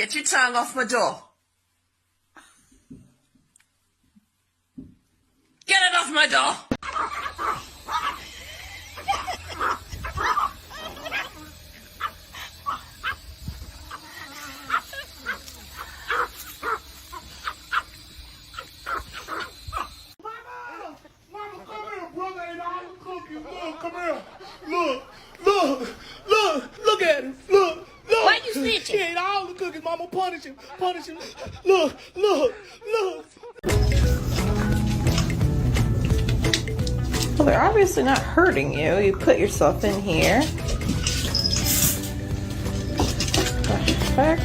Get your tongue off my door. Get it off my door. Look at him. Look. Why you snitching? He ate all the cookies. Mama, punish him. Look. Well, they're obviously not hurting you. You put yourself in here. Perfect.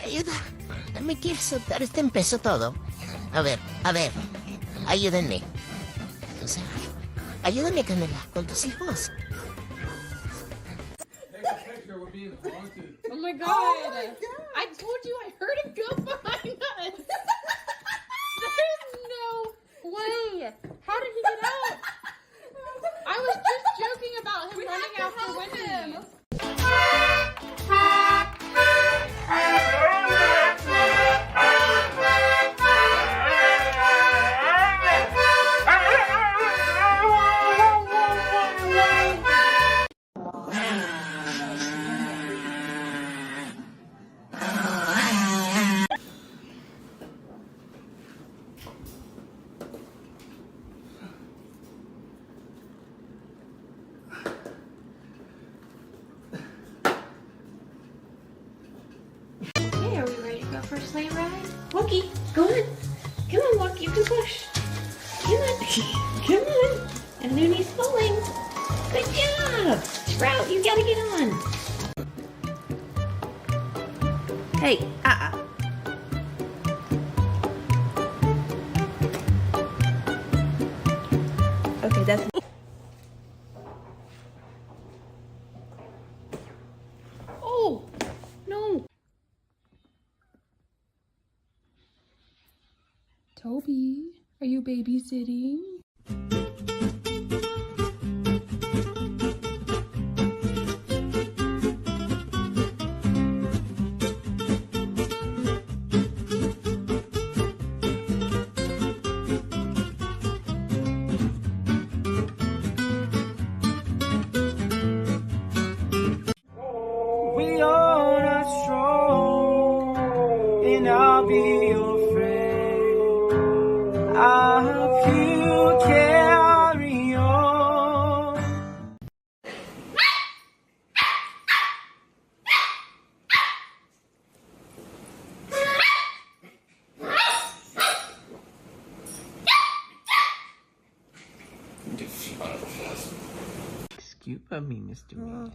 Ayuda. No me quieres soltar. Empezó todo. A ver. Ayúdenme. O sea, ayúdame, Canela, con tus hijos. Oh my god! I told you I heard him go behind us! There's no way! How did he get out? I was just joking about him running after Wendy. Are we ready to go for a sleigh ride? Wookie, go on. Come on, Wookie, you can push. Come on. And Looney's pulling. Good job. Sprout, you gotta get on. Hey, Okay, that's... Oh! No! Toby, are you babysitting? We are not strong, and I'll be your friend. I'll help you carry on. Excuse me, Mr. Man.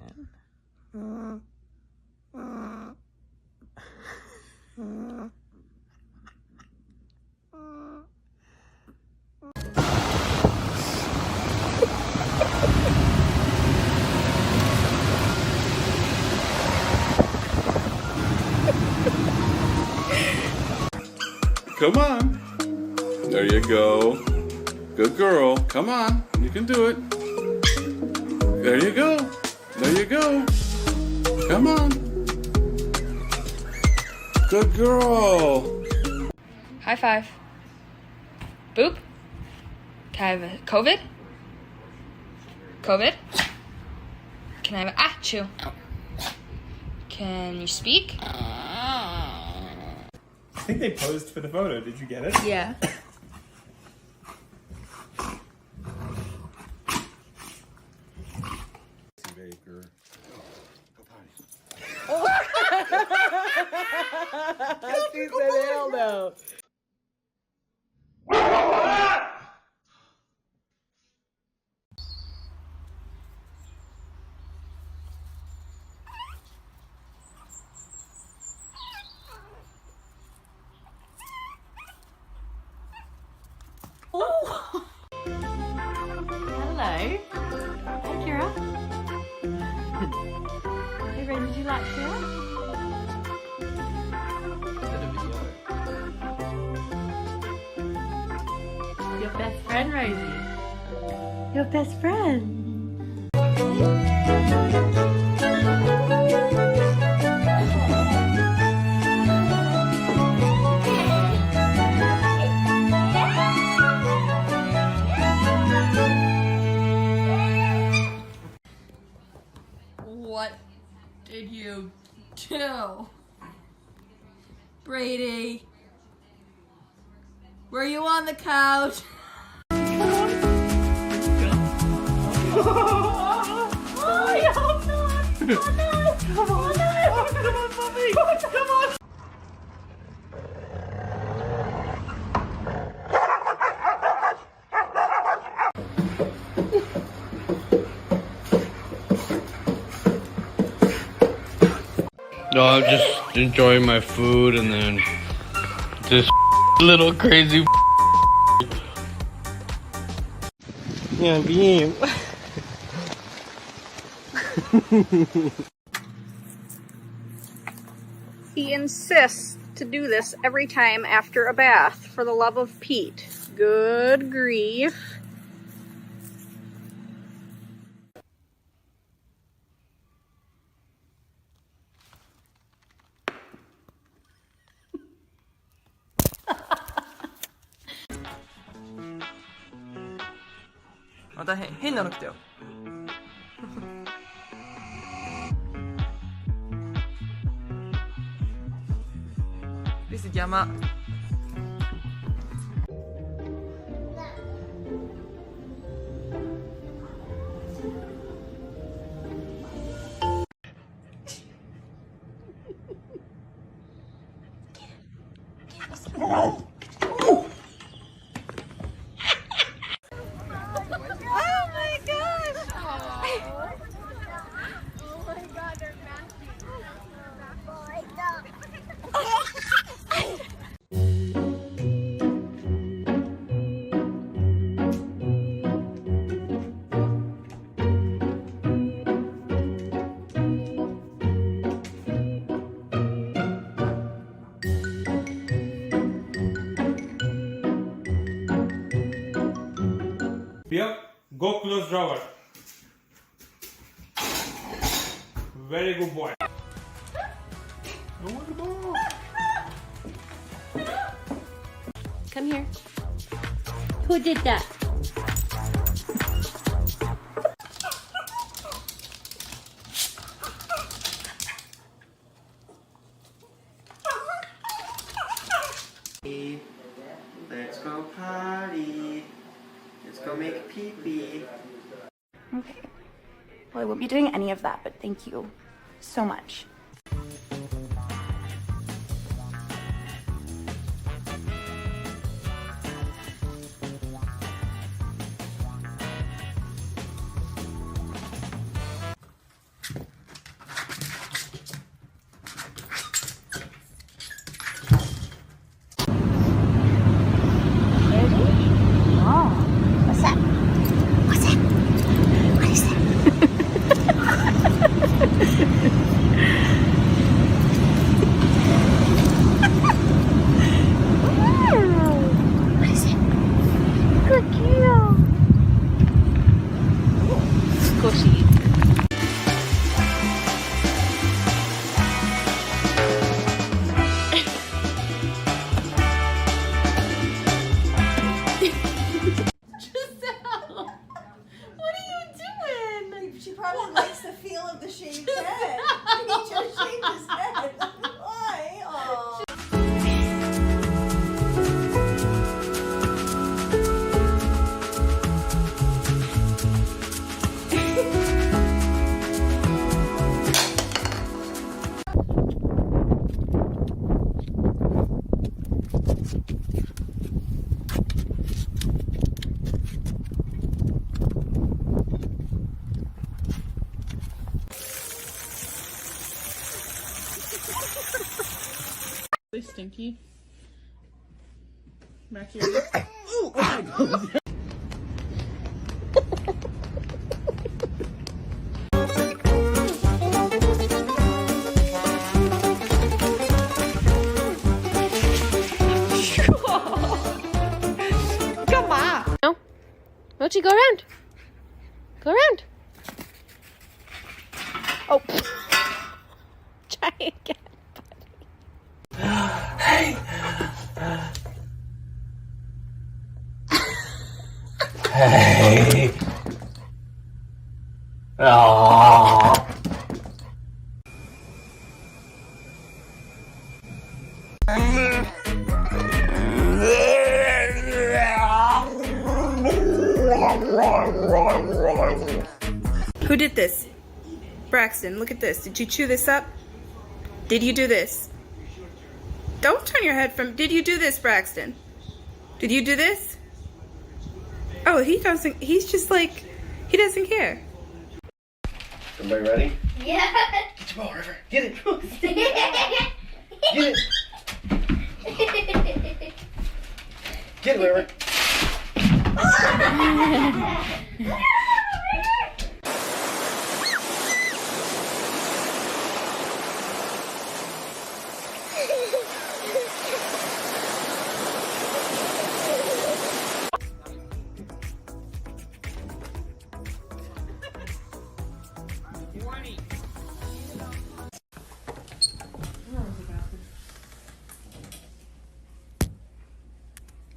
Come on. There you go. Good girl. Come on. You can do it. There you go. There you go. Come on. Good girl. High five. Boop. Can I have a COVID? COVID? Can I have a achoo? Can you speak? I think they posed for the photo. Did you get it? Yeah. Baker. Go potty. She said hell no. Oh! Hello. Hey, Kira. Hey, Ray, did you like Kira? Your best friend, Rosie. Your best friend. Brady. Were you on the couch? No, I'm just enjoying my food and then this little crazy yeah, bien. He insists to do this every time after a bath, for the love of Pete. Good grief. This is Yama. Bill, go close drawer. Very good boy. Come here. Who did that? Let's go potty. Let's go make pee-pee. Okay. Well, I won't be doing any of that, but thank you so much. She probably likes the feel of the shaved head. He just shaved his head. Why? Aw. Really stinky. Back here. Come on. No. Mochi, go around. Go around. Oh. Try again. Hey. Aww. Who did this? Braxton, look at this. Did you chew this up? Did you do this? Don't turn your head from... Did you do this, Braxton? Did you do this? Oh, he doesn't... He's just like... He doesn't care. Everybody ready? Yeah. Get your ball, River. Get it. Get it. Get it, River.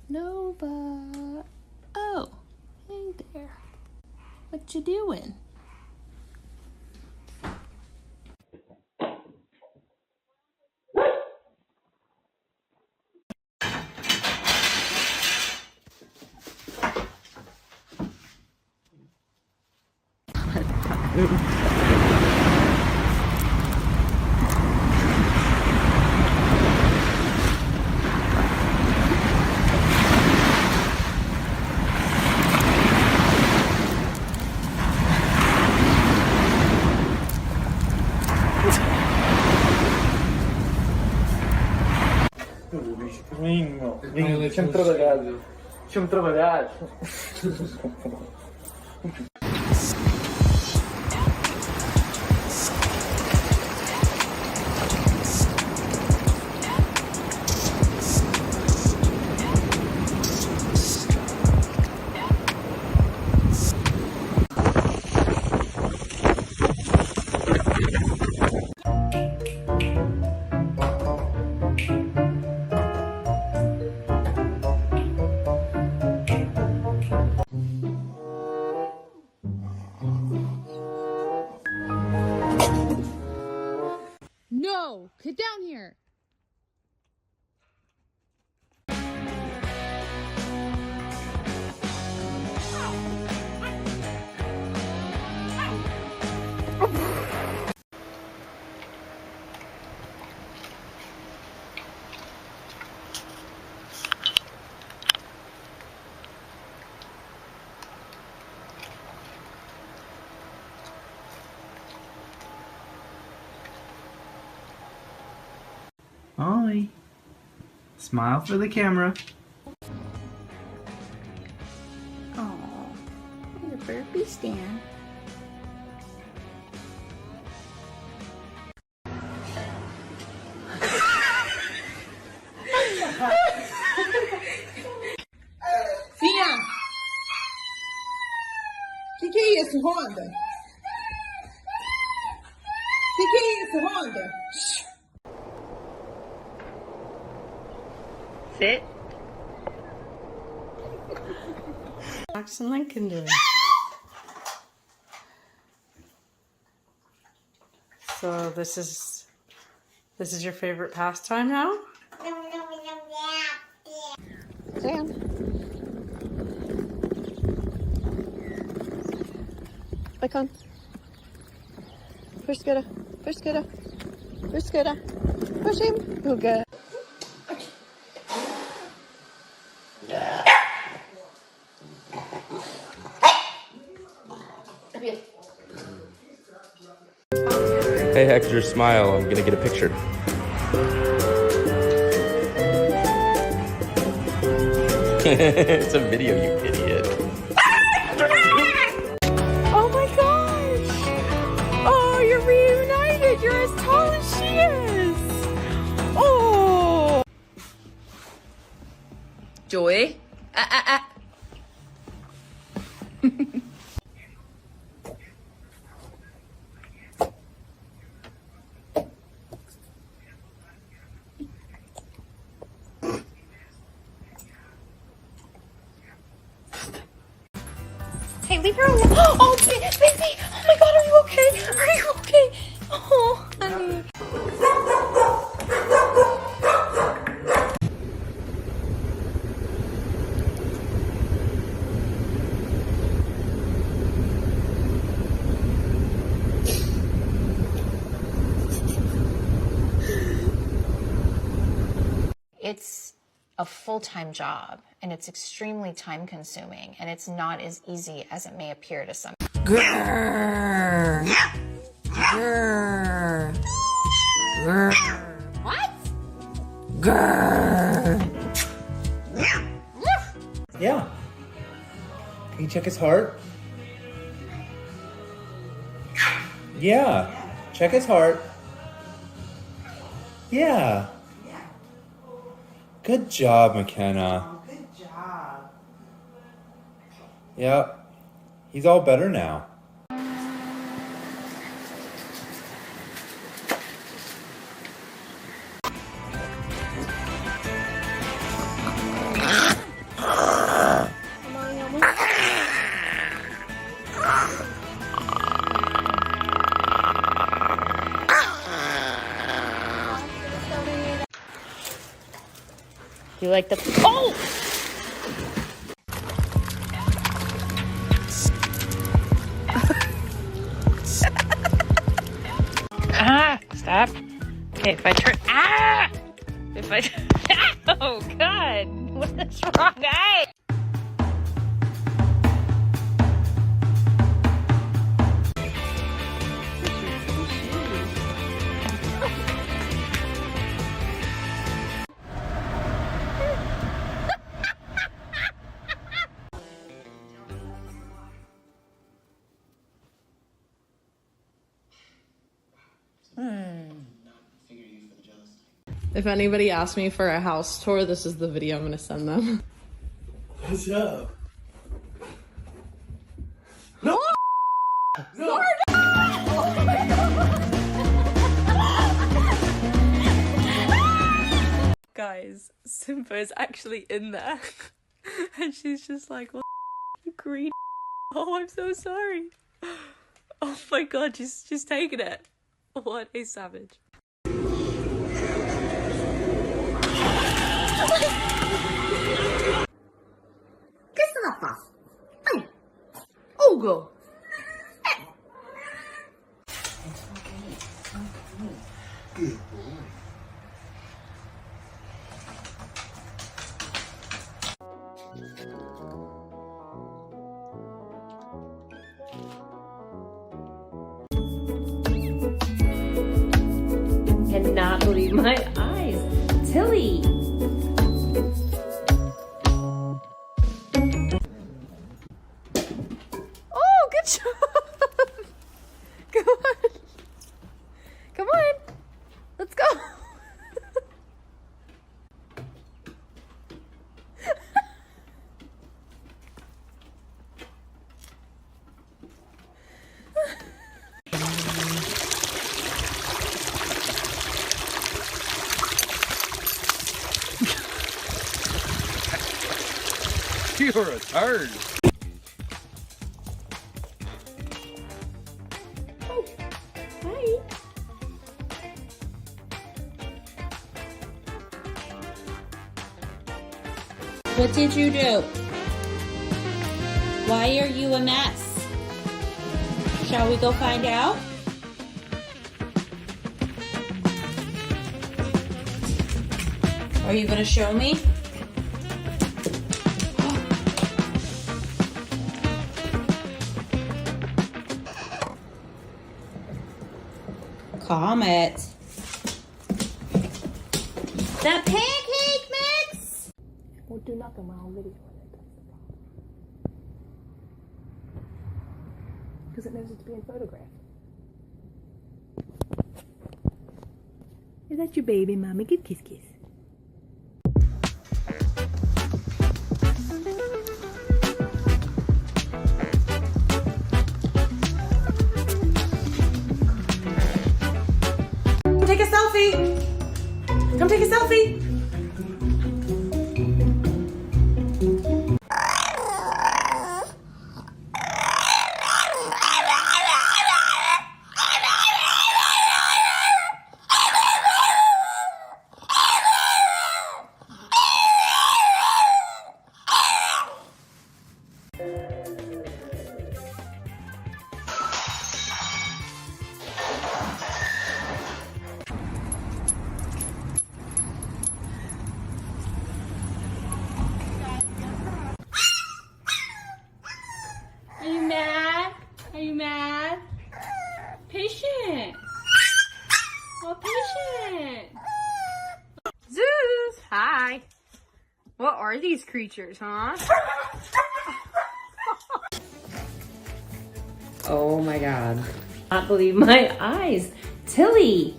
Nova. Oh, hey there. What you doing? Deixa-me trabalhar. Deixa-me trabalhar. No! Get down here! Ollie, smile for the camera. Oh, the burpee stand. Fia! Que é isso, Honda? Que é isso, Honda? Sit. Max and Lincoln doing. So this is your favorite pastime now? Sam. Icon. Push Scooter. Push Scooter. Push Scooter. Push him. Good girl. Hey Hector, smile. I'm gonna get a picture. It's a video, you idiot. Oh my gosh! Oh, you're reunited! You're as tall as she is! Oh! Joey? Hey, leave her alone. Oh, baby! Oh my god, are you okay? Are you okay? Oh, honey. a full-time job, and it's extremely time-consuming, and it's not as easy as it may appear to some. Grrr. Grrr. Grrr. What? Grrr. Yeah. Can you check his heart? Yeah. Check his heart. Yeah. Good job, McKenna. Good job. Yep. He's all better now. You like the... Oh! Ah! Stop. Okay, if I turn... Ah! If I... Oh, God! What's this wrong eye? If anybody asks me for a house tour, this is the video I'm gonna send them. What's up? No! No! Guys, Simba is actually in there. And she's just like, what you green. Oh, I'm so sorry. Oh my god, she's taking it. What a savage. Che sta a fare? Ugo! Good boy. Cannot believe my eyes. Tilly! Oh, good job! Come on. Come on. Let's go. You're a turd. Hi. What did you do? Why are you a mess? Shall we go find out? Are you gonna show me? Comet. That pancake mix? Won't do nothing while I'm videoing it. Because it knows it's being photographed. Is that your baby, Mommy? Give kiss kiss. Take a selfie. Come take a selfie. are these creatures, huh? Oh my god. I can't believe my eyes. Tilly!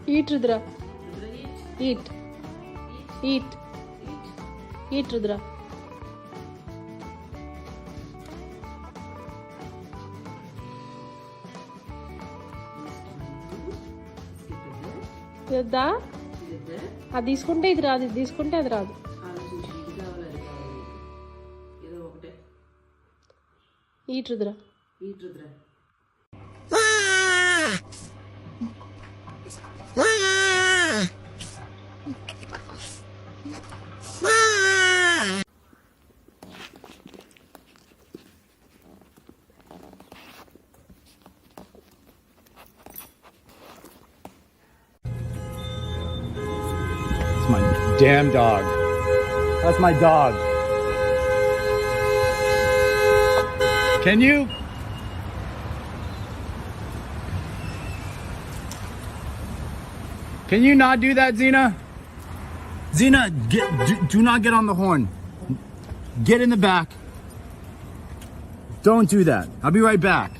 Eat, Rudra. Eat. Eat. Eat, Rudra. ఇద్దా అది తీసుకుంటే ఇది రాదు, ఇది తీసుకుంటే అది రాదు. Eat Rudra. My damn dog. That's my dog. Can you? Can you not do that, Xena? Xena, do not get on the horn. Get in the back. Don't do that. I'll be right back.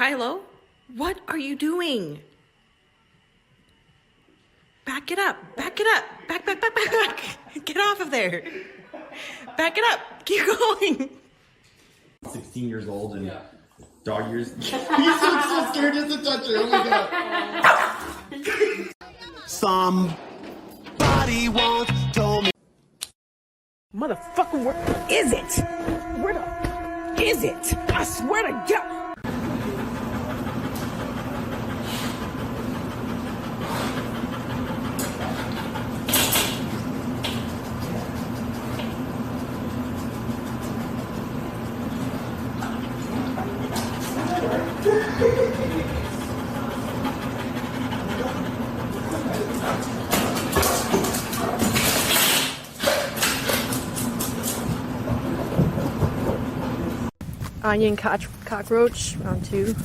Kylo, what are you doing? Back it up. Back it up. Back. Get off of there. Back it up. Keep going. 16 years old and dog years. He's so scared just to touch her. Oh my god. Somebody once told me. Motherfucker, where is it? Where the is it? I swear to God. Onion cockroach, round 2.